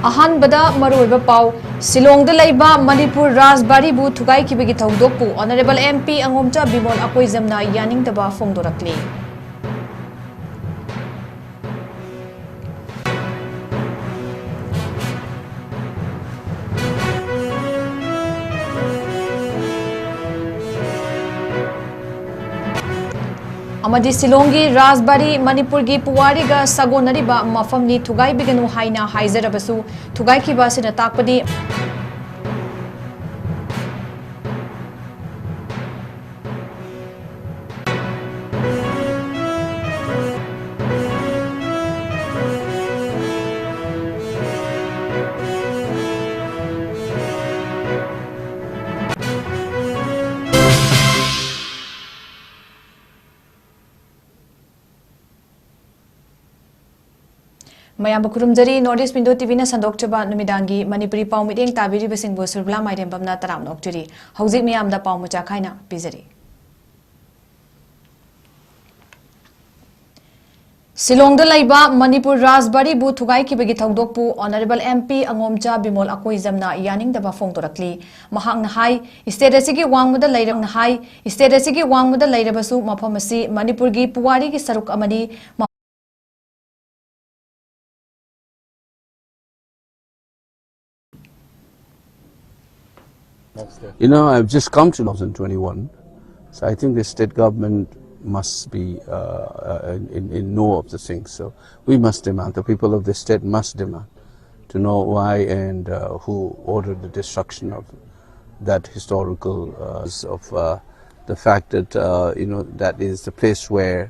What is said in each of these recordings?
अहानबदा मरुइबा पाउ शिलोंग लैबा मणिपुर राजबारीबु थुगाइखिबगी थौदोकपु ऑनरेबल MP 𝐋𝐢𝐯𝐞 𝐍𝐞𝐰𝐬 यानिंगदबा फोंदोरक्ली। अमदी शिलोंगी राजबारी मणिपुर की पुवारी सगोनरीबा मफमनी थुगाइबिगनु हाइना हाइजरबसु थुगाइखिबासिना ताकपदी मयाम खुरुमजरी नॉर्थ ईस्ट विंडो टीवी ना संदोक्चबा नुमिदांगी मणिपुरी पाउ मिडेंग ताबिरिबसिंगबु सुरबला माइरेंबमना तराम नोक्चुरी हौजिक मियामदा पाउ मुचा खाइना पिजरी। शिलोंग लैबा मणिपुर राजबारीबु थुगाइखिबगी थौदोकपु ऑनरेबल MP 𝐋𝐢𝐯𝐴 यानिंगदबा फोंदोरक्ली। महांगना हाई स्टेट असिगी वांगमुदा लैरबना हाई स्टेट असिगी वांगमुदा लैरबसु मफम असि मणिपुर की पुवारी की सरुक अमनी You know, I've just come to 2021, so I think the state government must be in know of the things. So we must demand, the people of the state must demand to know why and who ordered the destruction of that historical of the fact that you know, that is the place where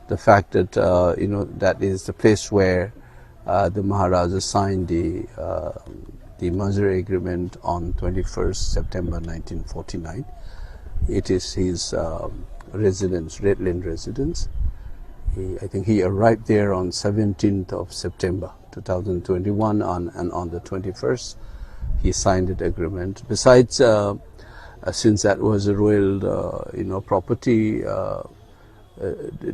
the fact that you know, that is the place where the Maharaja signed the manipuri agreement on 21st September 1949. It is his residence, Red Land residence. I think he arrived there on 17th of September 2021, and on the 21st he signed that agreement. Besides, since that was a royal you know, property,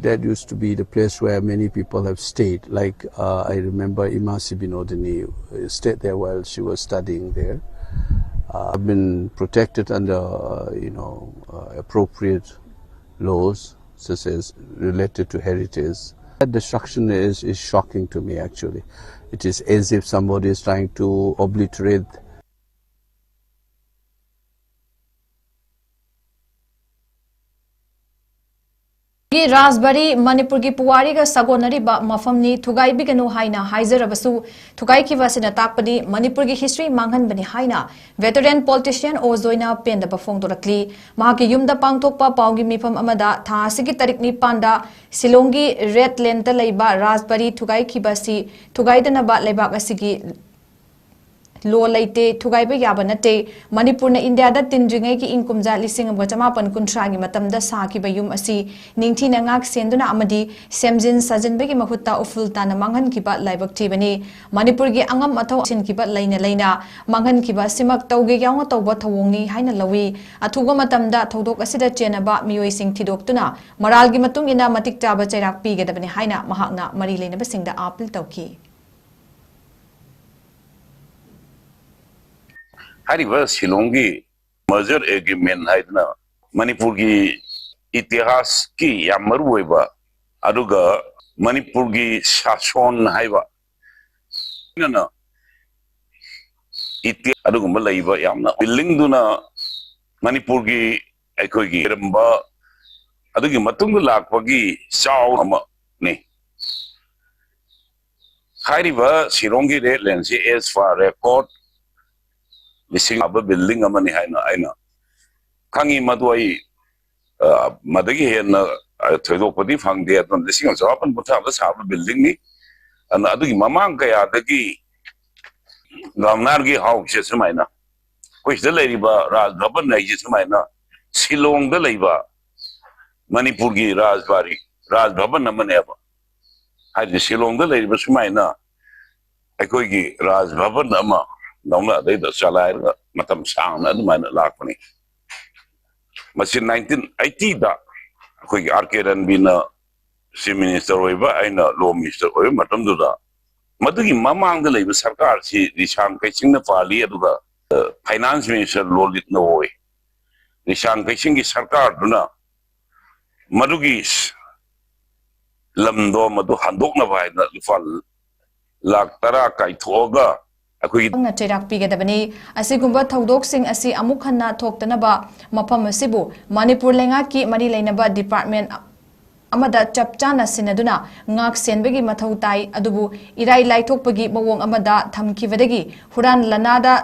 that used to be the place where many people have stayed. Like I remember 𝐻𝐢𝐯𝐴 𝐷𝐸 stayed there while she was studying there. Have been protected under you know, appropriate laws, such as related to heritage. That destruction is shocking to me. Actually, it is as if somebody is trying to obliterate Rajbari Manipur की पुवारी का सगोनरीबा मफमनी थुगाइबिगनु हाइना हाइजरबसु थुगाइखिबासिना ताकपदी मणिपुर की history मांगहनबनी हाइना veteran politician 𝐋𝐢𝐯𝐴 पेंदबा फोंदोरक्ली। महाकी युमदा पांगथोकपा पाउगी मिफम अमदा था असिगी Tariq 9 शिलोंगी red land लैबा Rajbari थुगाइखिबासि थुगाइदनबा लैबाक असिगी लो लेते थुगाइबा याबा नते। मणिपुर ने India दा तिनद्रिंगै की इंकुमजा 1950 की मतमदा साखिबा yum असि निंगथीना ngak सेंदुना अमदी सेमजिन सजनबगी महुत्ता उफुलताना मांगहनखिबा लाइबक थीबनी। मणिपुर की अंगम अथौ सिनखिबा लैना मांगहनखिबा सिमक तौगे याव तौबा थवोंगनी हाइना लवी। अथुगो मतमदा थौदोक असिदा चेनबा मियोइसिंग थिदोक्तुना मरालगी मतुंग इना मतिक चाबा चैराक पीगदबनी हाइना महाकना मरी लेनबसिंगदा अपील तौखी। हारिबा शिलोंगी मर्जर एग्रीमेंट हाइदना मणिपुर की इतिहास की याम मरुओइबा अदुगा मणिपुर की शासन हाइबा इना इति अदुगुम लैबा यामना बिल्डिंग दुना मणिपुर की अखोगी रंबा अदुगी मतुंग लाखपगी चाव अमा ने हारिबा शिलोंगी रेड लैंड से एज फॉर रिकॉर्ड लिसिंग अब बिल्डिंग अमनी हाइना आइना खांगी मदुई मदगी हेन थोइदोपदी फंगदे अतन लिसिंग जवापन बुथाब साब बिल्डिंग नि अन अदुगी ममांग कया दगी गवर्नर की हाउस से समाइना कुछ द लेरिबा राज भवन नै जे समाइना शिलोंग द लेबा मणिपुर की राजबारी राज भवन अमनेबा हाइ शिलोंग द लेरिबा समाइना अखोगी राज भवन अमा नौना अदैदा चलायरगा मतम सांगना अदुमाइना लाकपनी। मसी 1980 दा अखोगी आरके रणबीना चीफ मिनिस्टर ओइबा आइना लॉ मिनिस्टर ओइ मतमदुदा मधुगी ममांग द लेब सरकार सी रिशांग कैसिंग न पाली अदुगा फाइनेंस मिनिस्टर लोलित न होय रिशांग कैसिंग की सरकार दुना मधुगी लमदो मधु हंदोक न भाई न लुफा लाख तरा काइथोगा अखोई न चेराक पीगदबनी असिगुंबा थौदोकसिंग असि अमुक हन्ना थोक्तनबा मफम असिबु मणिपुर लेंगा की मरी लेनबा department अमदा चपचाना सिनदुना ngak senbegi mathau tai adubu irai laithokpagi mawong amada thamkibadagi huran lanada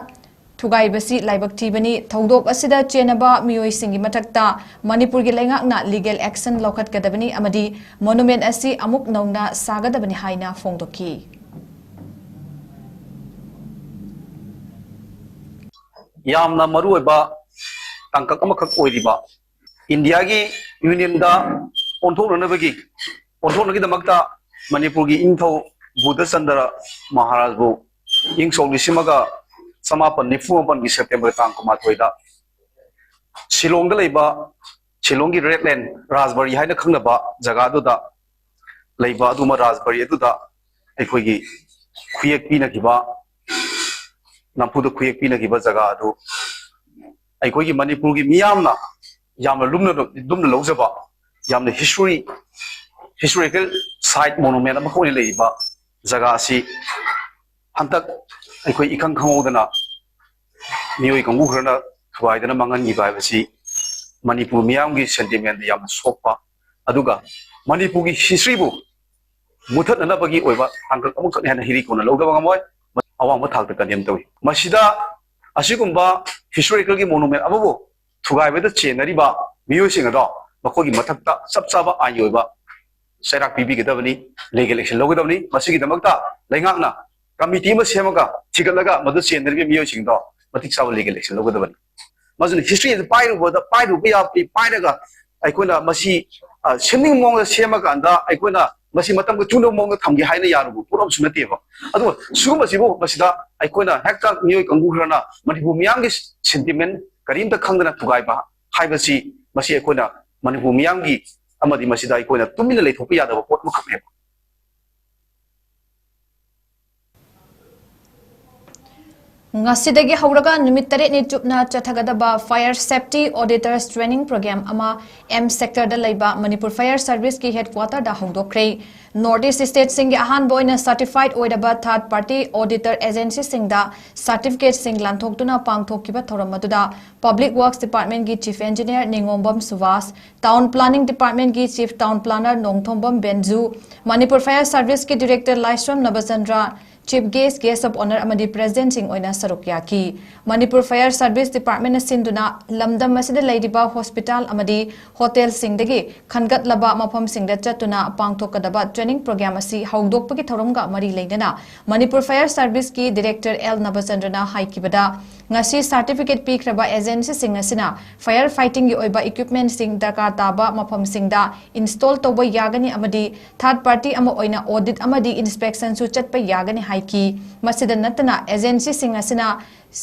thugai basi laibak tibani thodok asida chenaba miyoi singi mathakta manipur gi lengakna legal action lokhat kadabani amadi monument asi amuk nauna sagadabani haina phongdoki yamna maru oiba tangkak amakak oiriba india gi union da onthonabagi onthonagi manipur gi ingthau buddha chandra maharaj bu ingso lisimaga samapan nifuapan gi september tang kuma thoida shillong da leiba shillong gi redland raspberry haina khangnaba jaga du da leiba aduma raspberry adu da ekhoi gi khuyek pina giba nampu da khuyek pina giba jaga adu ekhoi gi manipur gi miyamna yamna lumna lojaba yamna historical site monument ama khoni leiba jaga si hantak ekhoi ikhang khangodana miyoi kangu khrana thwaidana mangan gi bai basi manipur miyam gi sentiment yamna sokpa aduga manipur gi history bu muthat na bagi oiba angkak amuk hena hiri kona logda bangamoy awang ma thak ta kanem tawi masida asigumba historical gi monument ababu thugai beda chenari ba miyoi singa do makogi mathakta sapsaba ayoiba sairak pibi gedabani legal action logdabani masigi damakta lengakna committee ma semaga thigalaga madu chenari miyoi singdo matik saw legal action logdabani mazun history is pairu boda pairu ya pairaga aikona masi seming mong semaga anda aikona masi matam ko chuno mong thamgi haina yaru puram sunateba adu suguma sibo masida aikona hekta miyoi kangu hrana manipu miyang gi sentiment karimta khangdana tugai ba haibasi masi aikona manipur miyamgi amadi masida ikoina tumina leithopa yadaba pot ma khapne ngasidagi hauraga numit tare ni chupna chathagadaba fire safety auditors training program ama m sector da laiba manipur fire service ki headquarter da hongdokre northeast state sing ahan boina certified oidaba third party auditor agency sing da certificate sing lanthokduna pangthokiba thoramatuda public works department ki chief engineer ningombam suvas town planning department ki chief town planner nongthombam benju manipur fire service ki director laisram nabachandra Chief Guest of Honor amadi President Singh oina sarukyaki Manipur Fire Service Department sinduna lamdam masida laidiba hospital amadi hotel singdagi khangat laba mafam singda chatuna pangthokadaba training program asi haudokpagi thoramga mari leidana Manipur Fire Service ki Director L Nabachandrana haikibada ngasi certificate pikraba agency sing asina fire fighting gi oiba equipment sing darkar taba mafam singda install toba yagani amadi third party ama oina audit amadi inspection su chatpa yagani haiki masida natana agency sing asina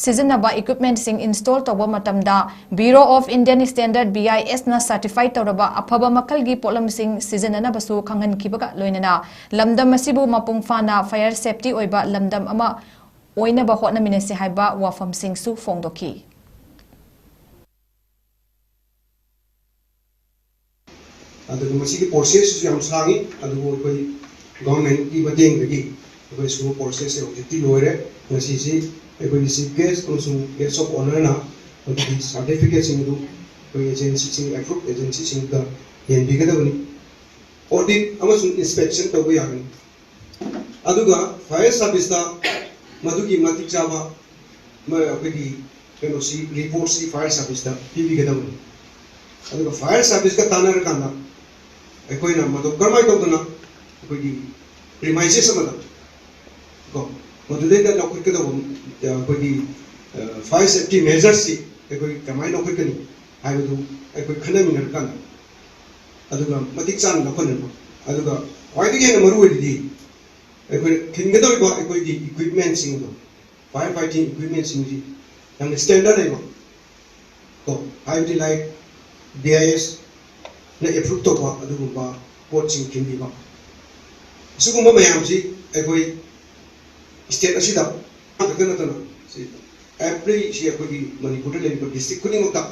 sizinaba equipment sing install toba matamda Bureau of Indian Standard BIS na certified toraba aphaba makal gi polam sing sizinana basu khangan kibaga loinana lamdam masibu mapung fana fire safety oiba lamdam ama oina ba hotna minese haiba wafam sing su phongdoki adugu masigi process su yam sangi adugu koi government ki bateng gi koi su process e objective loire ngasi si koi si guest konsu guest of honor na koi certificate sing du koi agency sing approved agency sing da yen bigada bani audit amasun inspection to go yagan aduga fire service da madugi matik java ma koi keno si report si fire service da bigada bani aduga fire service ka tanar kana aikoina madu karmai to dana aikogi premises amada ko madule da nokri ka da aikogi fire safety measures si aikogi kamai nokri ka ni haibu aikogi khana min kana aduga matik chan na khona aduga waidi ge na maru wedi aikogi khinga do ba aikogi equipment sing do fire fighting equipment sing ji yang standard ai ko haibu like BIS na approve to ba adugumba coaching kindi ba sugumba mayam si ekoi state asida adagana tana si every si akogi manipur le district kuni mukta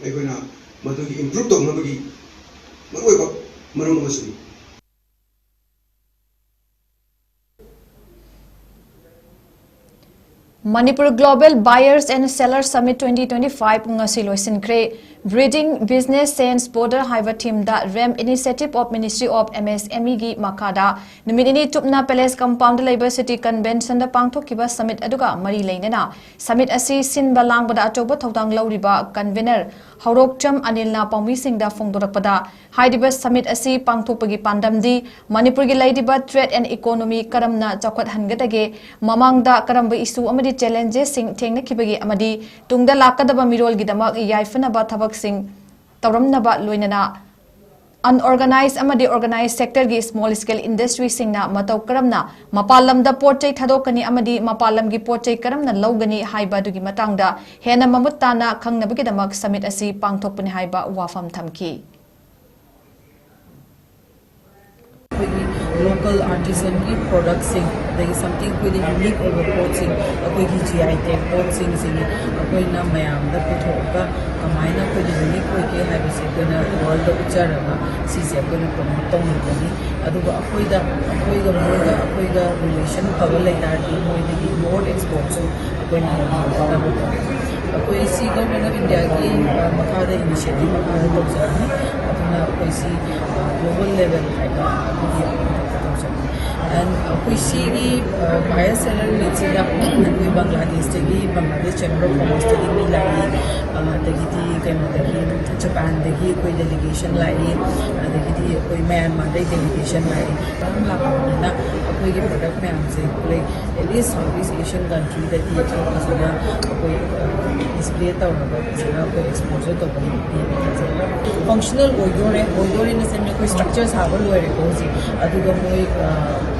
aikoina madugi improve to nabagi maroiba maram masuni Manipur Global Buyers and Sellers Summit 2025 ngasi loisinkhre Breeding Business Sense Border Hive Team da REM Initiative of Ministry of MSME gi makada numinini tupna Palace Compound Labor City Convention da pangthokiba summit aduga mari leinena summit asi sinba langbada atoba thotang lauriba convener Haurokcham Anilna Pangmi Singda Fongdorakpada Haidiba Summit asi pangthopagi pandamdi Manipur gi laidiba trade and economy karamna chakhat hangadage mamangda karamba issue amadi challenges sing thengna kibagi amadi tungda lakadaba mirol gidamak yaifanaba thabak sing tawramnaba loinana unorganized amadi organized sector gi small scale industry singna matau karamna mapalam da porchai thadokani amadi mapalam gi porchai karamna lawgani haiba dugi matangda hena mamutana khangnabagi damak summit asi pangthokpani haiba wafam thamki local artisan की products सिंग there is something कोई unique over pot सिंग कोई की GI tag pot सिंग सिंग कोई ना मयाम दा पुथोका कमाइना कोई unique कोई के है बस कोई ना world दा उचारगा सीसे कोई ना promote तो नहीं अदुगा कोई दा relation पगल लेता है कोई more exports कोई ना कोई सी गवर्नमेंट ऑफ इंडिया की मकादा इनिशिएटिव मकादा तो जानी अपना कोई सी ग्लोबल लेवल and कोई सी की बायर सेलर नीचे कोई बांग्लादेश चैम्बर ऑफ कॉमर्स तक भी लाई तकी कहीं जापान तकी कोई डेलीगेशन लाई तकी कोई म्यांमार तक डेलीगेशन लाई हम लाना कोई के प्रोडक्ट में हमसे like at least south east Asian country तक कोई डिस्प्ले कोई एक्सपोजर तो फंक्शनल ओइडोर इन सेंस कोई स्ट्रक्चर साबल लोरे कोई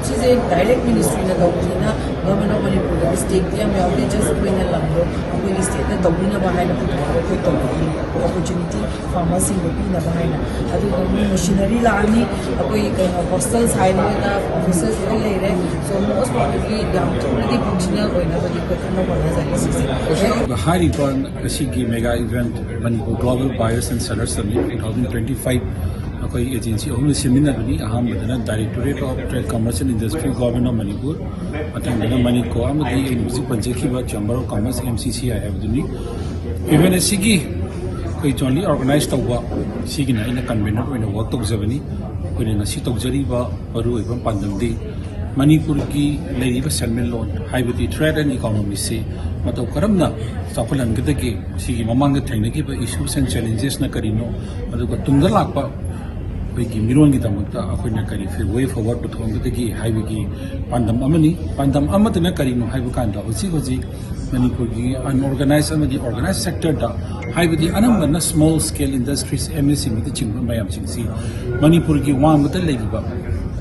चीज़ें डायरेक्ट मिनिस्ट्री ने तौबीना गवर्नमेंट ऑफ मणिपुर स्टेट दिया में आउटे जस्ट कोई ना लंबो कोई स्टेट ने तौबीना बाहर ना कोई तौबी अपॉर्चुनिटी फार्मर्स को भी ना बाहर ना अदुगा मशीनरी लानी कोई हॉस्टल्स हाईवे ऑफिसर्स ले रहे सो मोस्ट प्रॉब्ली गांव थोड़ी फंक्शनल होना बड़ी कोई करना पड़ना चाहिए हाई रिकॉर्ड की mega event Manipur global buyers and sellers summit 2025 कोई एजेंसी हमने सेमिनार अहमदना directorate of trade commerce and industry government of Manipur मतंगना मणिको अमदी पंचखिबा चैम्बर ऑफ कॉमर्स MCCI है इवेंट असिगी कोई जोनली ऑर्गेनाइज तौबा सिगिना इन कन्वेनर ओइना वर्क तौजबनी कोई नसी तौजरीबा मरुइबा पांदमदी मणिपुर की लेरिबा सेटलमेंट लोन हाइबती ट्रेड एंड इकोनॉमी से मतौ करमना चाखलनगदगे सिगी ममांग थेंगनगिबा इश्यूज एंड चैलेंजेस न करिनो अदुगा तुंगदा लाकपा की मिरोन की दमकता अखोइना करी फिर वे फॉरवर्ड पुथोंगदगी हाइबगी पांदम अमतना करिनो हाइब कांदा होजी मणिपुर की अनऑर्गेनाइज अमदी ऑर्गेनाइज सेक्टर दा हाइबदी अनंबना स्मॉल स्केल इंडस्ट्रीज MSME द चिंग मयाम चिंगसी मणिपुर की वांगता लेगिबा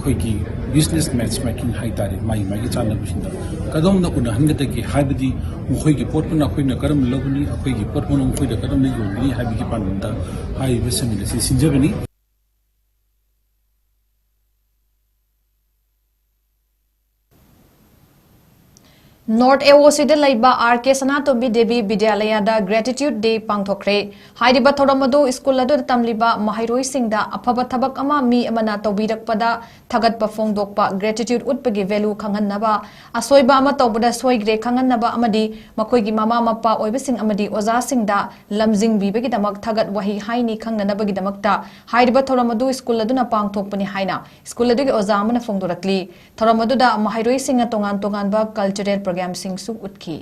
खोइकी बिजनेस मैच मेकिंग हाइतारे माई माई चाना बुसिंदा कदम न उना हंगदगी हाइबदी मुखोइ की पोटपना खोइना करम लबनी अखोइ की पोटपना मुखोइ द करम न योगनी हाइबगी पांदमदा HYBE समिलसी सिंजबनी North AOC de laiba RK Sanatobi Devi Vidyalaya da Gratitude Day pangthokre haidiba thoramadu school adu tamliba mahairoi singda afaba thabak ama mi amana tawbirakpada thagatpa fongdokpa gratitude utpagi value khanganaba asoiba ama tawbada soigre khanganaba amadi makoigi mama mapa oibasing amadi oza singda lamjing bibagi damak thagat wahi haini khangnanabagi damakta haidiba thoramadu school adu na pangthokpani haina school adu gi oza amana fongdorakli thoramadu da mahairoi singa tongan tongan ba cultural program Sing Su Utki.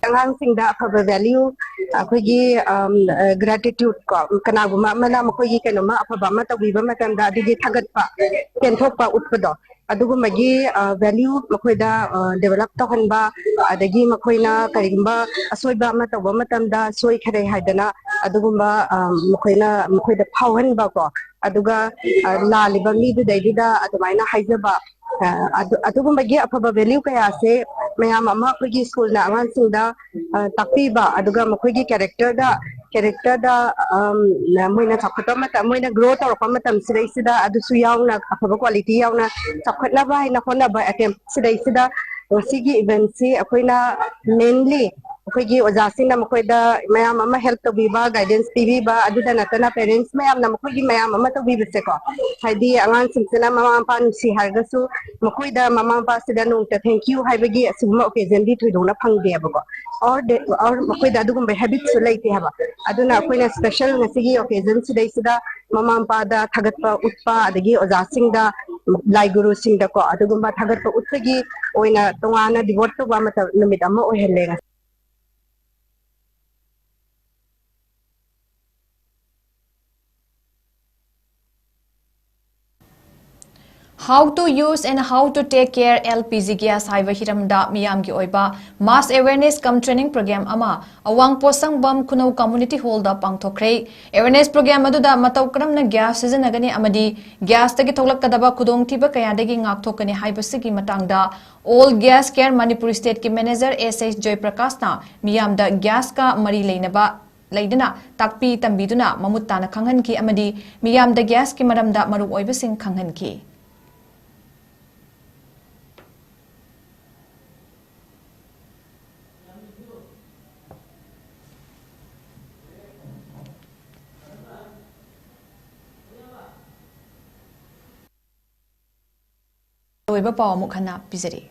Ang singda afaba value akogi gratitude ko kanaguma mana makogi kanuma afaba mata wiba matanda digi thagat pa kenthok pa utpado adugu magi value makoida develop to hanba adagi makoina karigba asoiba mata wa matamda soi khare haidana adugumba makoida phauhan ba ko aduga la liba mi du daida adumaina haijaba अदुगुम्बगी अफब value कया से मैम अमा अखोगी school ना अंगांसिंग दा ताक्पीबा अदुगा मखोगी कैरेक्टर दा character da moina chakota mata moina grow tawrpa matam sidai sida adusu yauna afaba quality yauna chakhatna ba haina khona ba attempt sidai sida sigi event si akoina mainly अखोगी ओजासिंगना मखोयदा मयाम अमा help तोबीबा guidance पीबीबा अदुदा नतना parents मयाम ना मखोगी मयाम अमा तोबीबसे को हाइदी आंगान सिंसना mama पा नुसी हारगसु मखोयदा mama पा सिदा नुंगता thank you हाइबगी असुगमा occasion दी थोइदोना फंगदेबको और मखोयदा अदुगुम habits लेते हबा अदुना अखोयना स्पेशल नसिगी ओकेजन सिदै सिदा ममा पा दा थगतपा उत्पा अदगी ओजासिंगदा लाई गुरु सिंगदा को अदुगुम थगतपा उत्पगी ओइना तोंगाना डिवोट तोबा मत नमित अमा ओहेलेगा How to use and how to take care LPG gas haiba hiramda miyam gi oiba mass awareness cum training program ama awang posang bam kunau community hall da pangthokre awareness program aduda matau kramna gas season agani amadi gas tagi tholak kadaba kudong thiba kaya dagi ngak thokani haiba sigi matangda all gas care manipur state ki manager SH Joy Prakash na miyam da gas ka mari leinaba laidana takpi tambiduna mamutta na khanghan ki amadi miyam da gas ki maramda maru oiba sing khanghan ki Oiba paw mukhana pizari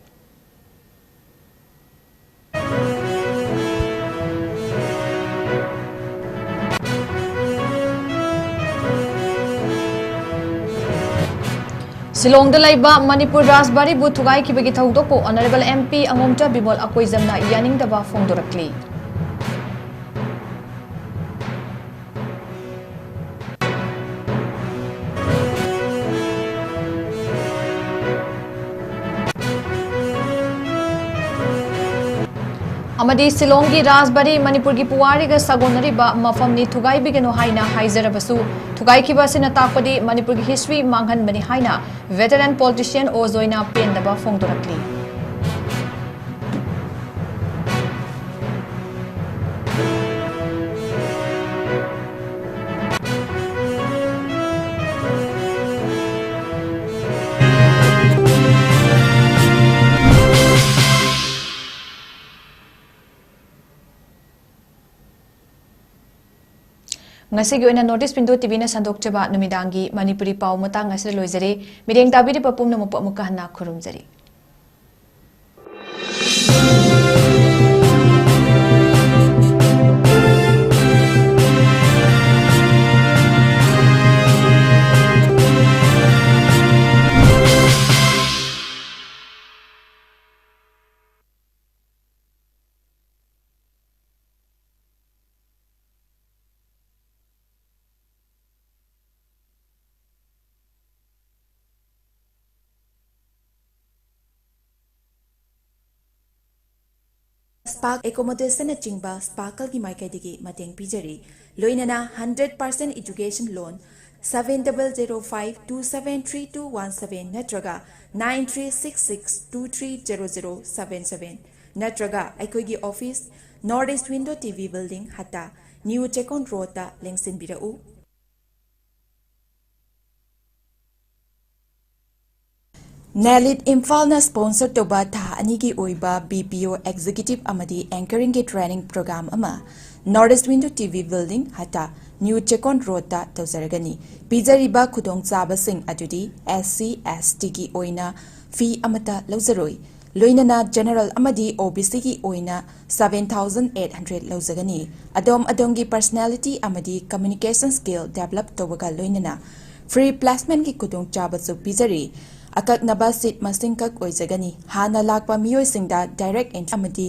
Silong da laiba Manipur Rasbari bu thugai ki bagi thaudo ko Honorable MP 𝐿𝐿𝐷𝐵 𝐿𝐴𝐸 yaning da ba phongdorakli Amadi Silong ki Rasbari Manipur ki puwari ga sagonari ba mafamni thugai bigeno haina haizarabasu thugai ki basina takpadi Manipur ki history manghan bani haina veteran politician 𝐂𝐳𝐼𝐸 ba phongdorakli Ngasigi oina notice pindu TV na sandok chaba numidangi Manipuri pau matang ngasir loizare mireng tabiri papum na mupa mukahna khurumjari Spark accommodation na chingba sparkle ki maikai digi mateng pijari loinana 100% education loan 7005273217 natraga 9366230077 natraga aikoigi office Northeast Window TV building hata New Chekon Road ta lengsin birau Nalit Imphal na sponsor to ba tha ani ki oiba BPO executive amadi anchoring ki training program ama Northeast Window TV building hata New Chekon Road ta tawzaragani pizariba khudong chaba sing adudi SC ST ki oina fee amata lawzaroi loinana general amadi OBC ki oina 7800 lawzagani adom ki personality amadi communication skill develop tobaga loinana free placement ki khudong chaba su pizari akak naba seat masing kak oizagani hana lakpa miyoi singda direct entry amadi